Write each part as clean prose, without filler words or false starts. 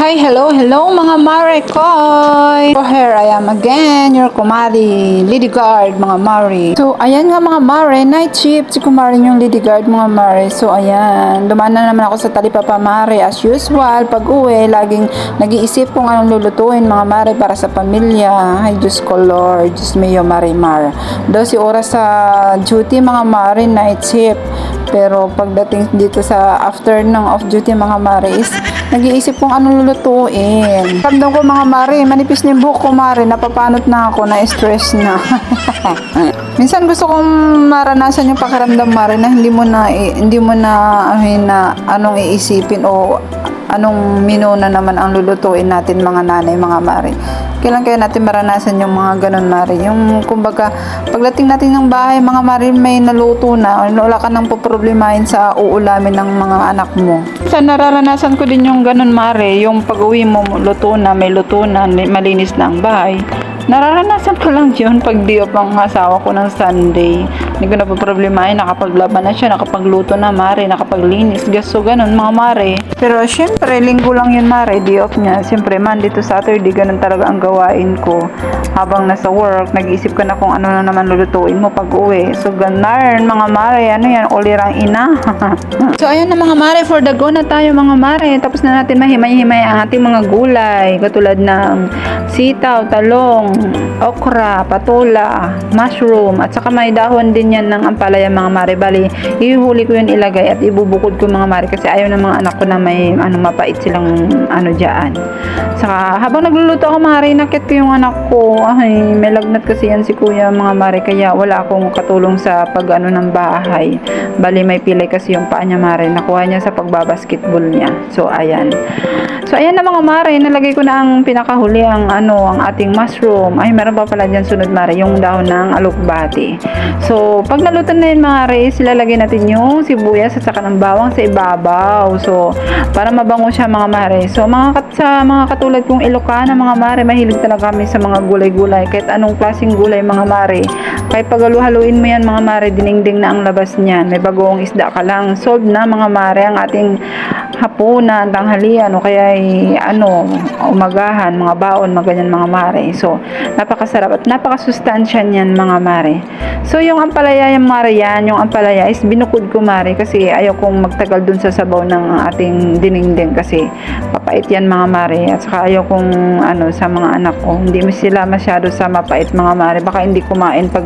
Hi, hello mga mare koy! So here I am again, your kumari, Lady Guard, mga mare. So ayan nga mga mare, night shift si kumari yung Lady Guard mga mare. So ayan, dumaan na naman ako sa Talipapa mare as usual. Pag uwi, laging nag-iisip kung anong lulutuin mga mare para sa pamilya. Ay Diyos ko Lord, Diyos mio marimar. Daw si oras sa duty mga mare, night shift. Pero pagdating dito sa after ng off duty mga mare is nag-iisip kung anong lulutuin. Ramdam ko mga mare, manipis na yung buhok ko mare, napapanot na ako, na-stress na. Minsan gusto kong maranasan yung pakiramdam mare na hindi mo na anong iisipin o anong menu na naman ang lulutuin natin mga nanay, mga mare. Kailan kaya natin maranasan yung mga ganun mare, yung kumbaga pagdating natin ng bahay mga mare may naluto na, wala ka nang poproblemahin sa uulamin ng mga anak mo. Sa nararanasan ko din yung ganun mare, yung pag uwi mo luto na, may luto na, malinis na ang bahay. Nararanasan ko lang yun pag di ang asawa ko ng Sunday. Hindi ko na po problemahin, nakapaglaban na siya, nakapagluto na mare, nakapaglinis, gaso ganun mga mare. Pero syempre, linggo lang yun mare, day off niya. Syempre, Monday to Saturday, ganun talaga ang gawain ko. Habang nasa work, nag-iisip ka na kung ano na naman lulutuin mo pag uwi. So ganun mga mare, ano yan, ulirang ina. So ayun na mga mare, for the go na tayo mga mare. Tapos na natin mahimay-himay ang ating mga gulay, katulad ng sitaw, talong, okra, patola, mushroom, at saka may dahon din yan ng ampalaya mga mare. Bali, ihuli ko yun ilagay at ibubukod ko mga mare kasi ayaw ng mga anak ko na may mapait silang dyan. Saka habang nagluluto ako mare, nakit ko yung anak ko. Ay, may lagnat kasi yan si kuya mga mare, kaya wala akong katulong sa ng bahay. Bali, may pilay kasi yung paa niya mare, nakuha niya sa pagbabasketball niya. So ayan. So ayan na mga mare, nalagay ko na ang pinakahuli ang ating mushroom. Ay, meron pa pala dyan sunod mare, yung dahon ng alokbati. So pag naluto na yun mga res, ilalagay natin yung sibuyas at saka ng bawang sa ibabaw. So para mabango siya mga mare. So sa mga katulad kong Ilocana mga mare, mahilig talaga kami sa mga gulay-gulay. Kahit anong klaseng gulay mga mare. Kahit pag haluin mo yan mga mare, dinengdeng na ang labas niyan. May bagoong isda ka lang. Solved na mga mare ang ating hapunan, tanghalian, o kaya umagahan, mga baon, mga ganyan mga mare. So, napakasarap at napakasustansya niyan mga mare. So, yung ampalaya yung mare yan, yung ampalaya is binukod ko mare kasi ayaw kong magtagal dun sa sabaw ng ating dinengdeng kasi papait yan mga mare. At saka ayaw kong sa mga anak ko, hindi sila masyado sa mapait mga mare. Baka hindi kumain pag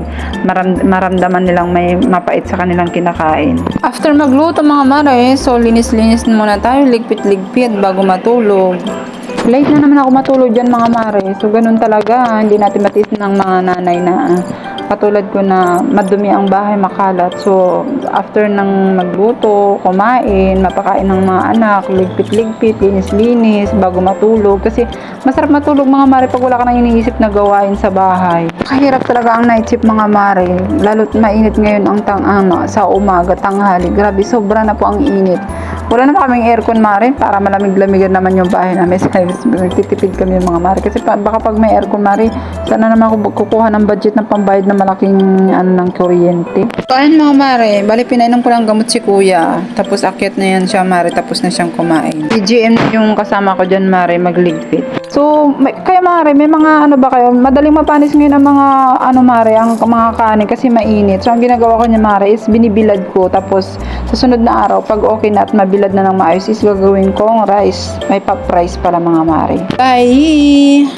maramdaman nilang may mapait sa kanilang kinakain. After magluto mga mare, so linis-linis muna tayo, ligpit-ligpit bago matulog. Late na naman ako matulog dyan mga mare. So ganun talaga, hindi natin matiis ng mga nanay na katulad ko na madumi ang bahay, makalat. So after ng magluto, kumain, mapakain ng mga anak, ligpit-ligpit, linis-linis bago matulog. Kasi masarap matulog mga mare pag wala ka nang iniisip na gawain sa bahay. Kahirap talaga ang night shift mga mare. Lalo't mainit ngayon sa umaga, tanghali. Grabe, sobra na po ang init. Wala naman kaming aircon mare para malamig-lamigan naman yung bahay namin. Nagtitipid kami yung mga mare. Kasi baka pag may aircon mare, sana naman ako kukuha ng budget ng pambayad na malaking ng kuryente. So ayun mga mare, bali pinainom ko lang gamot si kuya. Tapos akyat na yan siya mare, tapos na siyang kumain. PGM yung kasama ko dyan mare, magligpit. So, kaya mare, may mga ba kayo, madaling mapanis ngayon ang mga mare, ang mga kanin kasi mainit. So ang ginagawa ko niya mare is binibilad ko, tapos sa sunod na araw, pag okay na at mabilad na ng maayos is gagawin kong rice. May pop rice pala mga mare. Bye!